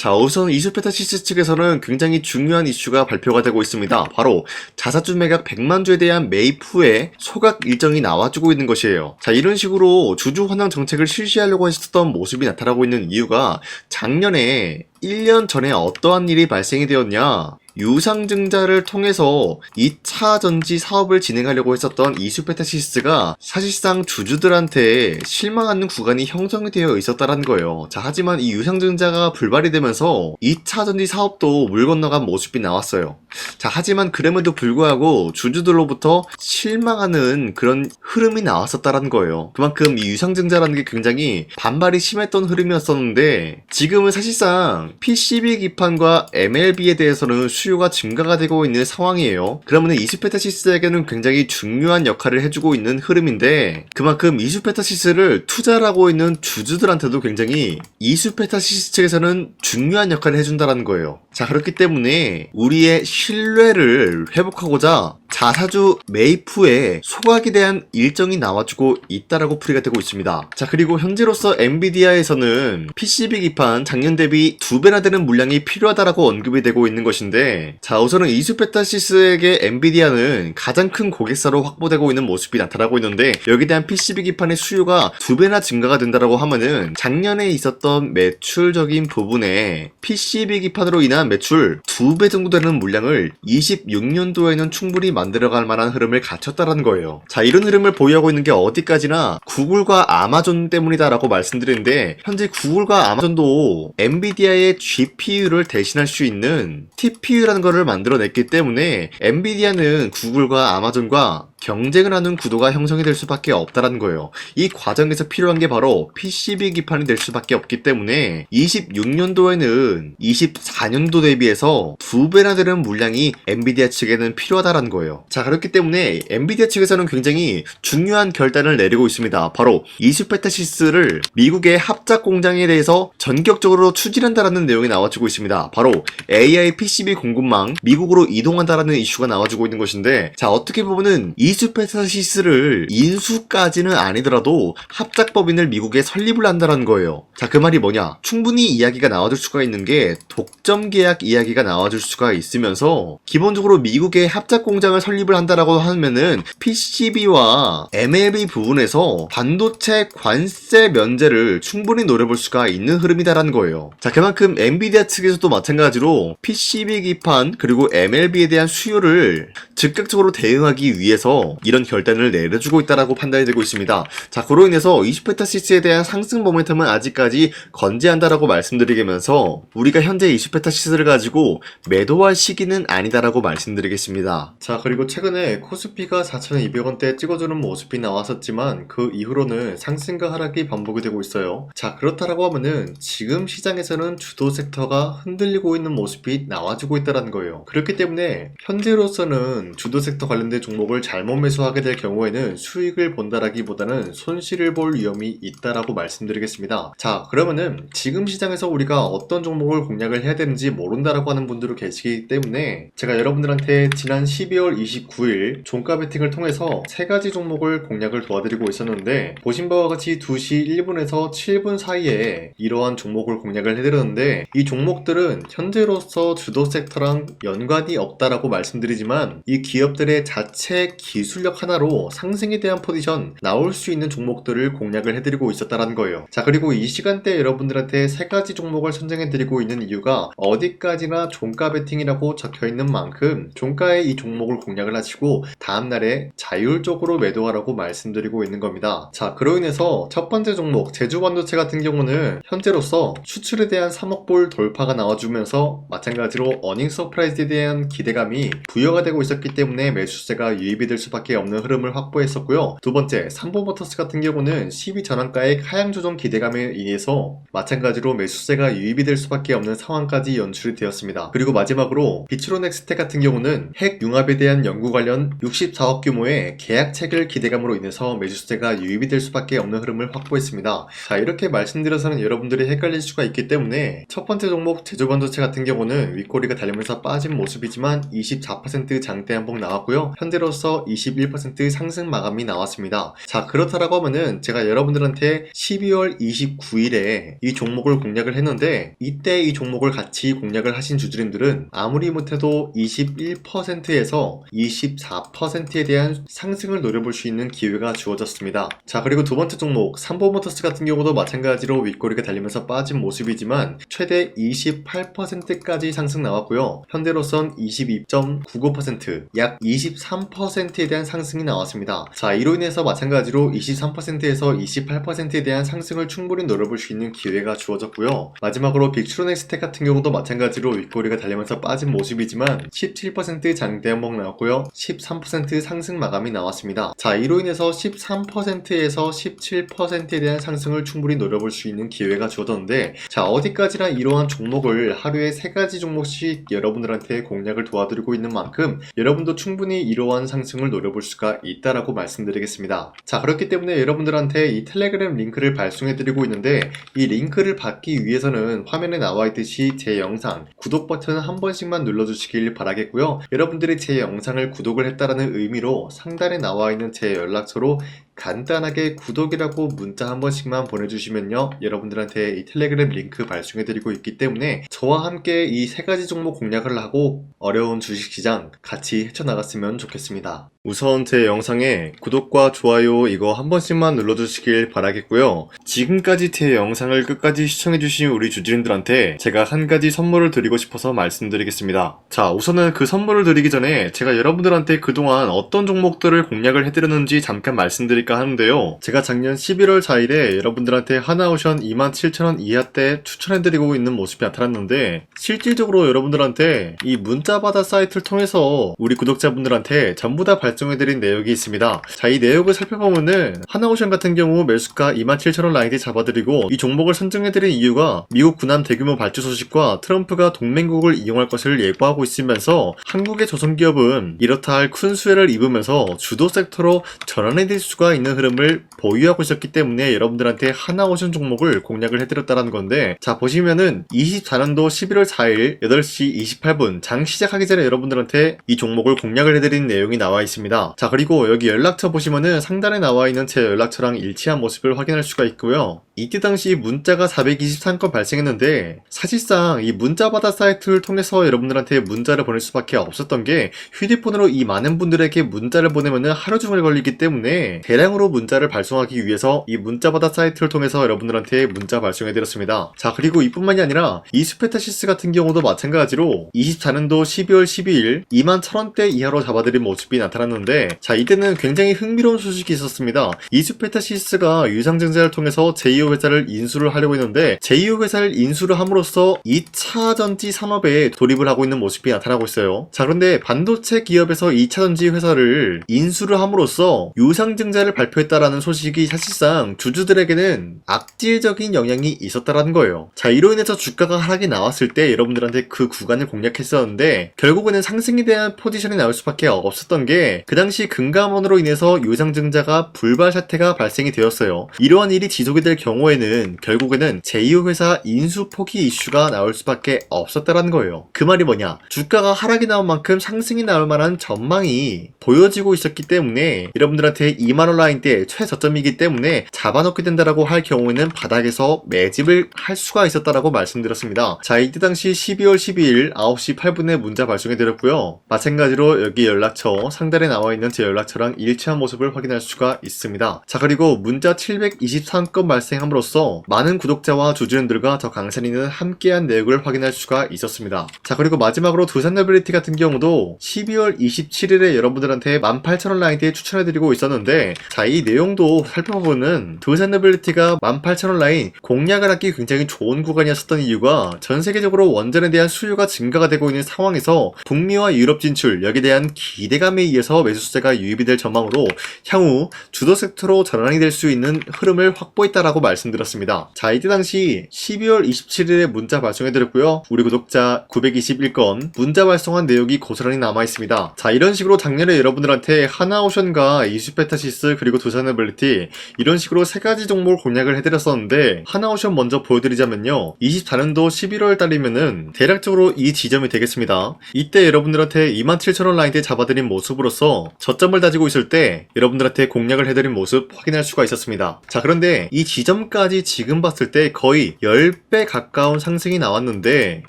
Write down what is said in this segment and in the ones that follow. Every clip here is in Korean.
자, 우선 이수페타시스 측에서는 굉장히 중요한 이슈가 발표가 되고 있습니다. 바로 자사주 매각 100만 주에 대한 매입 후에 소각 일정이 나와주고 있는 것이에요. 자, 이런 식으로 주주 환원 정책을 실시하려고 했었던 모습이 나타나고 있는 이유가 작년에 1년 전에 어떠한 일이 발생이 되었냐, 유상증자를 통해서 2차 전지 사업을 진행하려고 했었던 이수페타시스가 사실상 주주들한테 실망하는 구간이 형성이 되어 있었다는 거예요. 자, 하지만 이 유상증자가 불발이 되면서 2차 전지 사업도 물 건너간 모습이 나왔어요. 자, 하지만 그럼에도 불구하고 주주들로부터 실망하는 그런 흐름이 나왔었다는 거예요. 그만큼 이 유상증자라는 게 굉장히 반발이 심했던 흐름이었었는데, 지금은 사실상 PCB 기판과 MLB에 대해서는 수요가 증가가 되고 있는 상황이에요. 그러면 이수페타시스에게는 굉장히 중요한 역할을 해주고 있는 흐름인데, 그만큼 이수페타시스를 투자하고 있는 주주들한테도 굉장히 이수페타시스 측에서는 중요한 역할을 해준다는 거예요. 자, 그렇기 때문에 우리의 신뢰를 회복하고자 자사주 매입 후에 소각에 대한 일정이 나와주고 있다라고 풀이가 되고 있습니다. 자, 그리고 현재로서 엔비디아에서는 PCB 기판 작년 대비 2배나 되는 물량이 필요하다라고 언급이 되고 있는 것인데, 자, 우선은 이수페타시스에게 엔비디아는 가장 큰 고객사로 확보되고 있는 모습이 나타나고 있는데, 여기에 대한 PCB 기판의 수요가 2배나 증가가 된다라고 하면은 작년에 있었던 매출적인 부분에 PCB 기판으로 인한 매출 2배 정도 되는 물량을 26년도에는 충분히 만들어갈 만한 흐름을 갖췄다는 거예요. 자, 이런 흐름을 보유하고 있는 게 어디까지나 구글과 아마존 때문이다라고 말씀드리는데, 현재 구글과 아마존도 엔비디아의 GPU를 대신할 수 있는 TPU라는 것을 만들어냈기 때문에 엔비디아는 구글과 아마존과 경쟁을 하는 구도가 형성이 될 수밖에 없다는 거예요. 이 과정에서 필요한 게 바로 PCB 기판이 될 수밖에 없기 때문에 26년도에는 24년도 대비해서 2배나 되는 물량이 엔비디아 측에는 필요하다는 거예요. 자, 그렇기 때문에 엔비디아 측에서는 굉장히 중요한 결단을 내리고 있습니다. 바로 이수페타시스를 미국의 합작 공장에 대해서 전격적으로 추진한다라는 내용이 나와주고 있습니다. 바로 AI PCB 공급망 미국으로 이동한다라는 이슈가 나와주고 있는 것인데, 자, 어떻게 보면은 이수페타시스를 인수까지는 아니더라도 합작법인을 미국에 설립을 한다는 거예요. 자, 그 말이 뭐냐? 충분히 이야기가 나와줄 수가 있는 게 독점 계약 이야기가 나와줄 수가 있으면서, 기본적으로 미국의 합작 공장을 설립을 한다라고 하면은 PCB와 MLB 부분에서 반도체 관세 면제를 충분히 노려볼 수가 있는 흐름이다라는 거예요. 자, 그만큼 엔비디아 측에서도 마찬가지로 PCB 기판 그리고 MLB에 대한 수요를 즉각적으로 대응하기 위해서 이런 결단을 내려주고 있다라고 판단이 되고 있습니다. 자, 그로 인해서 이수페타시스에 대한 상승 모멘텀은 아직까지 건재한다라고 말씀드리면서, 우리가 현재 이수페타시스를 가지고 매도할 시기는 아니다라고 말씀드리겠습니다. 자, 그리고 최근에 코스피가 4,200원대 찍어주는 모습이 나왔었지만 그 이후로는 상승과 하락이 반복이 되고 있어요. 자, 그렇다라고 하면은 지금 시장에서는 주도 섹터가 흔들리고 있는 모습이 나와주고 있다는 거예요. 그렇기 때문에 현재로서는 주도 섹터 관련된 종목을 잘못 매수하게 될 경우에는 수익을 본다라기보다는 손실을 볼 위험이 있다라고 말씀드리겠습니다. 자, 그러면은 지금 시장에서 우리가 어떤 종목을 공략을 해야 되는지 모른다라고 하는 분들도 계시기 때문에 제가 여러분들한테 지난 12월 29일 종가 베팅을 통해서 3가지 종목을 공략을 도와드리고 있었는데, 보신 바와 같이 2시 1분에서 7분 사이에 이러한 종목을 공략을 해드렸는데, 이 종목들은 현재로서 주도 섹터랑 연관이 없다라고 말씀드리지만 이 기업들의 자체 기술력 하나로 상승에 대한 포지션 나올 수 있는 종목들을 공략을 해드리고 있었다는 거예요. 자, 그리고 이 시간대에 여러분들한테 3가지 종목을 선정해드리고 있는 이유가, 어디까지나 종가 베팅이라고 적혀있는 만큼 종가에 이 종목을 공략을 하시고 다음날에 자율적으로 매도하라고 말씀드리고 있는 겁니다. 자, 그로 인해서 첫 번째 종목 제주반도체 같은 경우는 현재로서 수출에 대한 3억 불 돌파가 나와주면서 마찬가지로 어닝 서프라이즈에 대한 기대감이 부여가 되고 있었기 때문에 매수세가 유입이 될 수밖에 없는 흐름을 확보했었고요. 두 번째, 삼보모터스 같은 경우는 12 전환가의 하향 조정 기대감에 의해서 마찬가지로 매수세가 유입이 될 수밖에 없는 상황까지 연출이 되었습니다. 그리고 마지막으로 빅트론엑스텍 같은 경우는 핵 융합에 대한 연구 관련 64억 규모의 계약 체결 기대감으로 인해서 매수세가 유입이 될 수밖에 없는 흐름을 확보했습니다. 자, 이렇게 말씀드려서는 여러분들이 헷갈릴 수가 있기 때문에 첫 번째 종목 제조반도체 같은 경우는 윗꼬리가 달리면서 빠진 모습이지만 24% 장대 한봉 나왔고요. 현재로서 21% 상승 마감이 나왔습니다. 자, 그렇다라고 하면은 제가 여러분들한테 12월 29일에 이 종목을 공략을 했는데 이때 이 종목을 같이 공략을 하신 주주님들은 아무리 못해도 21%에서 24%에 대한 상승을 노려볼 수 있는 기회가 주어졌습니다. 자, 그리고 두 번째 종목 삼보모터스 같은 경우도 마찬가지로 윗꼬리가 달리면서 빠진 모습이지만 최대 28%까지 상승 나왔고요. 현재로선 22.99%, 약 23%에 대한 상승이 나왔습니다. 자, 이로 인해서 마찬가지로 23%에서 28%에 대한 상승을 충분히 노려볼 수 있는 기회가 주어졌고요. 마지막으로 빅트론엑스텍 같은 경우도 마찬가지로 윗꼬리가 달리면서 빠진 모습이지만 17% 장대 한봉 나왔고요. 13% 상승 마감이 나왔습니다. 자, 이로 인해서 13%에서 17%에 대한 상승을 충분히 노려볼 수 있는 기회가 주어졌는데, 자, 어디까지나 이러한 종목을 하루에 3가지 종목씩 여러분들한테 공략을 도와드리고 있는 만큼 여러분도 충분히 이러한 상승을 노려볼 수가 있다라고 말씀드리겠습니다. 자, 그렇기 때문에 여러분들한테 이 텔레그램 링크를 발송해드리고 있는데, 이 링크를 받기 위해서는 화면에 나와 있듯이 제 영상 구독 버튼 한 번씩만 눌러주시길 바라겠고요. 여러분들이 제 영상을 구독을 했다라는 의미로 상단에 나와 있는 제 연락처로 간단하게 구독이라고 문자 한 번씩만 보내주시면요, 여러분들한테 이 텔레그램 링크 발송해드리고 있기 때문에 저와 함께 이 3가지 종목 공략을 하고 어려운 주식시장 같이 헤쳐나갔으면 좋겠습니다. 우선 제 영상에 구독과 좋아요 이거 한 번씩만 눌러주시길 바라겠고요. 지금까지 제 영상을 끝까지 시청해주신 우리 주주님들한테 제가 한 가지 선물을 드리고 싶어서 말씀드리겠습니다. 자, 우선은 그 선물을 드리기 전에 제가 여러분들한테 그동안 어떤 종목들을 공략을 해드렸는지 잠깐 말씀드릴까 하는데요. 제가 작년 11월 4일에 여러분들한테 하나오션 27,000원 이하때 추천해드리고 있는 모습이 나타났는데, 실질적으로 여러분들한테 이 문자바다 사이트를 통해서 우리 구독자분들한테 전부 다 발송해드린 내역이 있습니다. 자, 이 내역을 살펴보면은 하나오션 같은 경우 매수가 27,000원 라인에 잡아드리고 이 종목을 선정해드린 이유가 미국 군함 대규모 발주 소식과 트럼프가 동맹국을 이용할 것을 예고하고 있으면서 한국의 조선기업은 이렇다 할 큰 수혜를 입으면서 주도 섹터로 전환해질 수가 있는 흐름을 보유하고 있었기 때문에 여러분들한테 하나오션 종목을 공략을 해드렸다는 건데, 자, 보시면은 24년도 11월 4일 8시 28분 장 시작하기 전에 여러분들한테 이 종목을 공략을 해드린 내용이 나와 있습니다. 자, 그리고 여기 연락처 보시면은 상단에 나와 있는 제 연락처랑 일치한 모습을 확인할 수가 있고요. 이때 당시 문자가 423건 발생했는데, 사실상 이 문자바다 사이트를 통해서 여러분들한테 문자를 보낼 수밖에 없었던 게, 휴대폰으로 이 많은 분들에게 문자를 보내면은 하루 종일 걸리기 때문에 대량으로 문자를 발송하기 위해서 이 문자바다 사이트를 통해서 여러분들한테 문자 발송해드렸습니다. 자, 그리고 이뿐만이 아니라 이스페타시스 같은 경우도 마찬가지로 24년도 12월 12일 21,000원대 이하로 잡아드린 모습이 나타났는데, 자, 이때는 굉장히 흥미로운 소식이 있었습니다. 이스페타시스가 유상증자를 통해서 제2호 회사를 인수를 하려고 했는데, 제2호 회사를 인수를 함으로써 2차 전지 산업에 돌입을 하고 있는 모습이 나타나고 있어요. 자, 그런데 반도체 기업에서 2차 전지 회사를 인수를 함으로써 유상증자를 발표했다라는 소식이 사실상 주주들에게는 악질적인 영향이 있었다라는 거예요. 자, 이로 인해서 주가가 하락이 나왔을 때 여러분들한테 그 구간을 공략했었는데, 결국에는 상승에 대한 포지션이 나올 수밖에 없었던 게, 그 당시 금감원으로 인해서 유상증자가 불발 사태가 발생이 되었어요. 이러한 일이 지속이 될 경우에는 결국에는 제2호 회사 인수 포기 이슈가 나올 수밖에 없었다라는 거예요. 그 말이 뭐냐, 주가가 하락이 나온 만큼 상승이 나올 만한 전망이 보여지고 있었기 때문에 여러분들한테 2만원 라인대 최저점이기 때문에 잡아놓게 된다라고 할 경우에는 바닥에서 매집을 할 수가 있었다라고 말씀드렸습니다. 자, 이때 당시 12월 12일 9시 8분에 문자 발송해드렸고요. 마찬가지로 여기 연락처 상단에 나와있는 제 연락처랑 일치한 모습을 확인할 수가 있습니다. 자, 그리고 문자 723건 발생함으로써 많은 구독자와 주주님들과 저 강산이는 함께한 내역을 확인할 수가 있었습니다. 자, 그리고 마지막으로 두산노빌리티 같은 경우도 12월 27일에 여러분들한테 18,000원 라인대에 추천해드리고 있었는데, 자, 이 내용도 살펴보면 두산노빌리티가 18,000원 라인 공략을 하기 굉장히 좋은 구간이었었던 이유가 전 세계적으로 원전에 대한 수요가 증가가 되고 있는 상황에서 북미와 유럽 진출, 여기에 대한 기대감에 의해서 매수세가 유입이 될 전망으로 향후 주도 섹터로 전환이 될 수 있는 흐름을 확보했다라고 말씀드렸습니다. 자, 이때 당시 12월 27일에 문자 발송해드렸고요. 우리 구독자 921건 문자 발송한 내용이 고스란히 남아있습니다. 자, 이런 식으로 작년에 여러분들한테 하나오션과 이슈페타시스 그리고 두산에빌리티 이런 식으로 세 가지 종목을 공략을 해드렸었는데, 하나오션 먼저 보여드리자면요, 24년도 11월 달이면은 대략적으로 이 지점이 되겠습니다. 이때 여러분들한테 27,000원 라인대 잡아드린 모습으로서 저점을 다지고 있을 때 여러분들한테 공략을 해드린 모습 확인할 수가 있었습니다. 자, 그런데 이 지점까지 지금 봤을 때 거의 10배 가까운 상승이 나왔는데,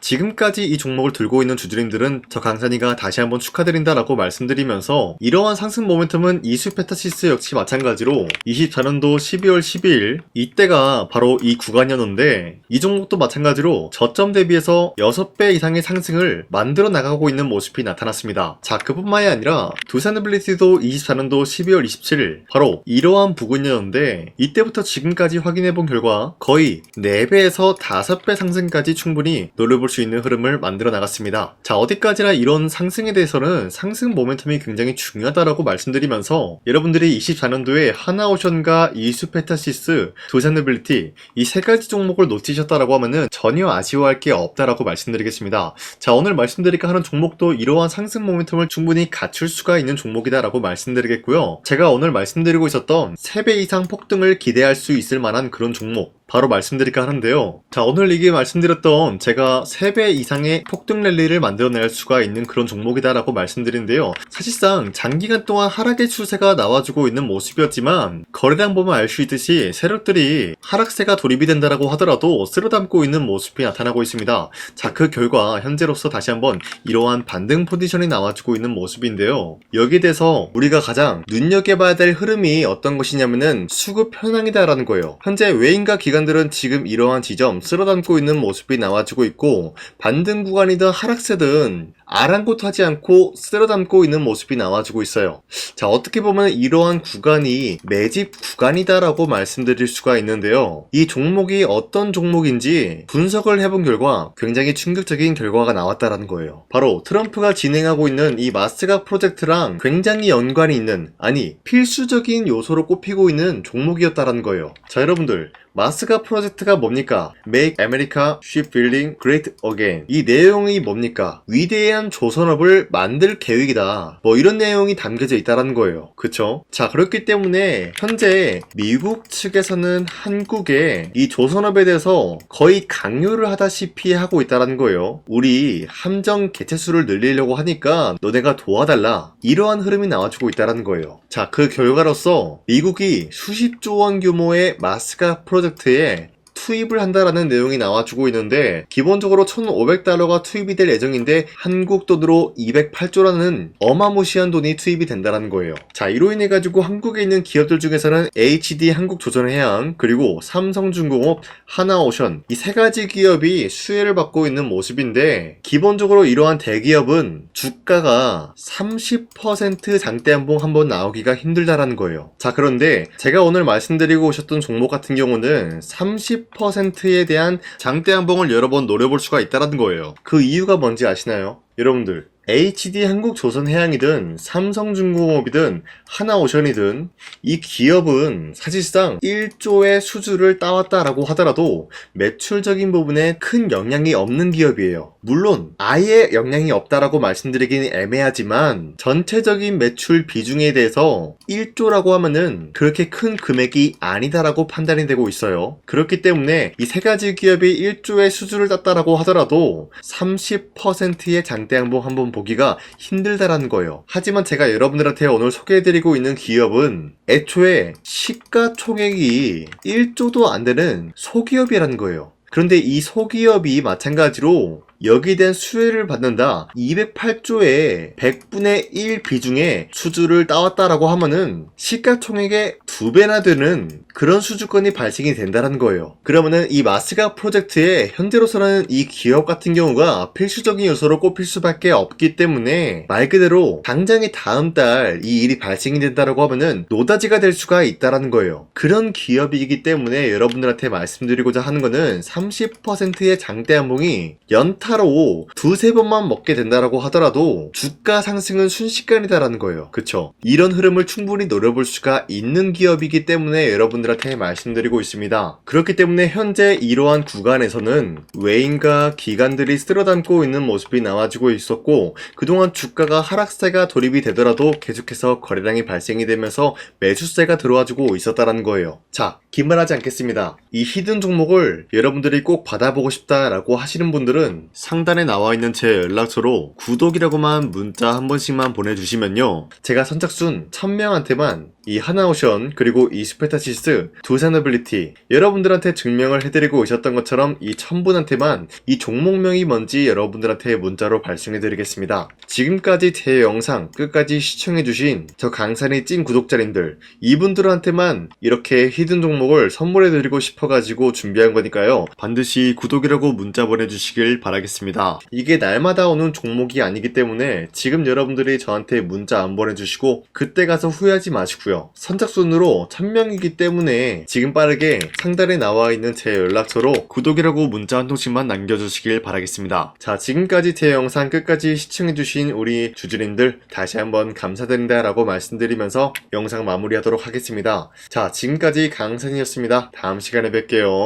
지금까지 이 종목을 들고 있는 주주님들은 저 강산이가 다시 한번 축하드린다라고 말씀드리면서, 이러한 상승 모멘텀은 이슈페타시스 역시 마찬가지로 24년도 12월 12일 이때가 바로 이 구간이었는데, 이 종목도 마찬가지로 저점 대비해서 6배 이상의 상승을 만들어 나가고 있는 모습이 나타났습니다. 자, 그뿐만이 아니라 두산에빌리티도 24년도 12월 27일 바로 이러한 부근이었는데, 이때부터 지금까지 확인해본 결과 거의 4배에서 5배 상승까지 충분히 노려볼 수 있는 흐름을 만들어 나갔습니다. 자, 어디까지나 이런 상승에 대해서는 상승 모멘텀이 굉장히 중요하다라고 말씀드리면서, 여러분들이 24년도에 하나오션과 이슈페타시스, 두산에빌리티 이 세 가지 종목을 놓치셨다라고 하면은 전혀 아쉬워할 게 없다라고 말씀드리겠습니다. 자, 오늘 말씀드릴까 하는 종목도 이러한 상승 모멘텀을 충분히 갖출 수가 있는 종목이다라고 말씀드리겠고요. 제가 오늘 말씀드리고 있었던 3배 이상 폭등을 기대할 수 있을 만한 그런 종목 바로 말씀드릴까 하는데요. 자, 오늘 이게 말씀드렸던 제가 3배 이상의 폭등 랠리를 만들어낼 수가 있는 그런 종목이다라고 말씀드리는데요. 사실상 장기간 동안 하락의 추세가 나와주고 있는 모습이었지만, 거래량 보면 알 수 있듯이 세력들이 하락세가 돌입이 된다라고 하더라도 쓸어담고 있는 모습이 나타나고 있습니다. 자, 그 결과 현재로서 다시 한번 이러한 반등 포지션이 나와주고 있는 모습인데요. 여기에 대해서 우리가 가장 눈여겨봐야 될 흐름이 어떤 것이냐면은 수급 현황이다라는 거예요. 현재 외인과 기관들은 지금 이러한 지점 쓸어담고 있는 모습이 나와주고 있고, 반등 구간이든 하락세든 아랑곳하지 않고 쓸어담고 있는 모습이 나와주고 있어요. 자, 어떻게 보면 이러한 구간이 매집 구간이다라고 말씀드릴 수가 있는데요. 이 종목이 어떤 종목인지 분석을 해본 결과 굉장히 충격적인 결과가 나왔다라는 거예요. 바로 트럼프가 진행하고 있는 이 마스가 프로젝트랑 굉장히 연관이 있는, 아니 필수적인 요소로 꼽히고 있는 종목이었다라는 거예요. 자, 여러분들, 마스가 프로젝트가 뭡니까? Make America Shipbuilding Great Again. 이 내용이 뭡니까? 위대한 조선업을 만들 계획이다. 뭐 이런 내용이 담겨져 있다는 거예요. 그쵸? 자, 그렇기 때문에 현재 미국 측에서는 한국에 이 조선업에 대해서 거의 강요를 하다시피 하고 있다는 거예요. 우리 함정 개체수를 늘리려고 하니까 너네가 도와달라. 이러한 흐름이 나와주고 있다는 거예요. 자, 그 결과로서 미국이 수십조 원 규모의 마스가 프로젝트에 투입을 한다라는 내용이 나와주고 있는데, 기본적으로 1,500달러가 투입이 될 예정인데 한국 돈으로 208조라는 어마무시한 돈이 투입이 된다는 거예요. 자, 이로 인해 가지고 한국에 있는 기업들 중에서는 HD 한국조선해양, 그리고 삼성중공업, 하나오션 이 세 가지 기업이 수혜를 받고 있는 모습인데, 기본적으로 이러한 대기업은 주가가 30% 장대한봉 한번 나오기가 힘들다라는 거예요. 자, 그런데 제가 오늘 말씀드리고 오셨던 종목 같은 경우는 30%에 대한 장대한봉을 여러 번 노려볼 수가 있다는 거예요. 그 이유가 뭔지 아시나요? 여러분들, HD 한국조선해양이든 삼성중공업이든 하나오션이든 이 기업은 사실상 1조의 수주를 따왔다라고 하더라도 매출적인 부분에 큰 영향이 없는 기업이에요. 물론 아예 영향이 없다라고 말씀드리긴 애매하지만, 전체적인 매출 비중에 대해서 1조라고 하면은 그렇게 큰 금액이 아니다라고 판단이 되고 있어요. 그렇기 때문에 이 세 가지 기업이 1조의 수주를 땄다라고 하더라도 30%의 장대양봉 한번 보기가 힘들다라는 거예요. 하지만 제가 여러분들한테 오늘 소개해드리고 있는 기업은 애초에 시가총액이 1조도 안 되는 소기업이라는 거예요. 그런데 이 소기업이 마찬가지로 여기에 대한 수혜를 받는다, 208조의 100분의 1 비중의 수주를 따왔다라고 하면은 시가총액의 2배나 되는 그런 수주권이 발생이 된다는 거예요. 그러면은 이 마스가 프로젝트에 현재로서는 이 기업 같은 경우가 필수적인 요소로 꼽힐 수밖에 없기 때문에, 말 그대로 당장에 다음 달 이 일이 발생이 된다라고 하면은 노다지가 될 수가 있다라는 거예요. 그런 기업이기 때문에 여러분들한테 말씀드리고자 하는 거는 30%의 장대한봉이 연타 한타로 두세 번만 먹게 된다라고 하더라도 주가 상승은 순식간이다라는 거예요. 그쵸? 이런 흐름을 충분히 노려볼 수가 있는 기업이기 때문에 여러분들한테 말씀드리고 있습니다. 그렇기 때문에 현재 이러한 구간에서는 외인과 기관들이 쓸어담고 있는 모습이 나와지고 있었고, 그동안 주가가 하락세가 돌입이 되더라도 계속해서 거래량이 발생이 되면서 매수세가 들어와주고 있었다라는 거예요. 자, 긴말하지 않겠습니다. 이 히든 종목을 여러분들이 꼭 받아보고 싶다라고 하시는 분들은 상단에 나와 있는 제 연락처로 구독이라고만 문자 한 번씩만 보내주시면요, 제가 선착순 1000명한테만 이 하나오션 그리고 이 스페타시스 두산어빌리티 여러분들한테 증명을 해드리고 있었던 것처럼 이 1000분한테만 이 종목명이 뭔지 여러분들한테 문자로 발송해드리겠습니다. 지금까지 제 영상 끝까지 시청해주신 저 강산의 찐 구독자님들, 이분들한테만 이렇게 히든 종목을 선물해드리고 싶어가지고 준비한 거니까요, 반드시 구독이라고 문자 보내주시길 바라겠습니다. 이게 날마다 오는 종목이 아니기 때문에 지금 여러분들이 저한테 문자 안 보내주시고 그때 가서 후회하지 마시고요. 선착순으로 1000명이기 때문에 지금 빠르게 상단에 나와 있는 제 연락처로 구독이라고 문자 한 통씩만 남겨주시길 바라겠습니다. 자, 지금까지 제 영상 끝까지 시청해주신 우리 주주님들 다시 한번 감사드린다 라고 말씀드리면서 영상 마무리하도록 하겠습니다. 자, 지금까지 강산이었습니다. 다음 시간에 뵐게요.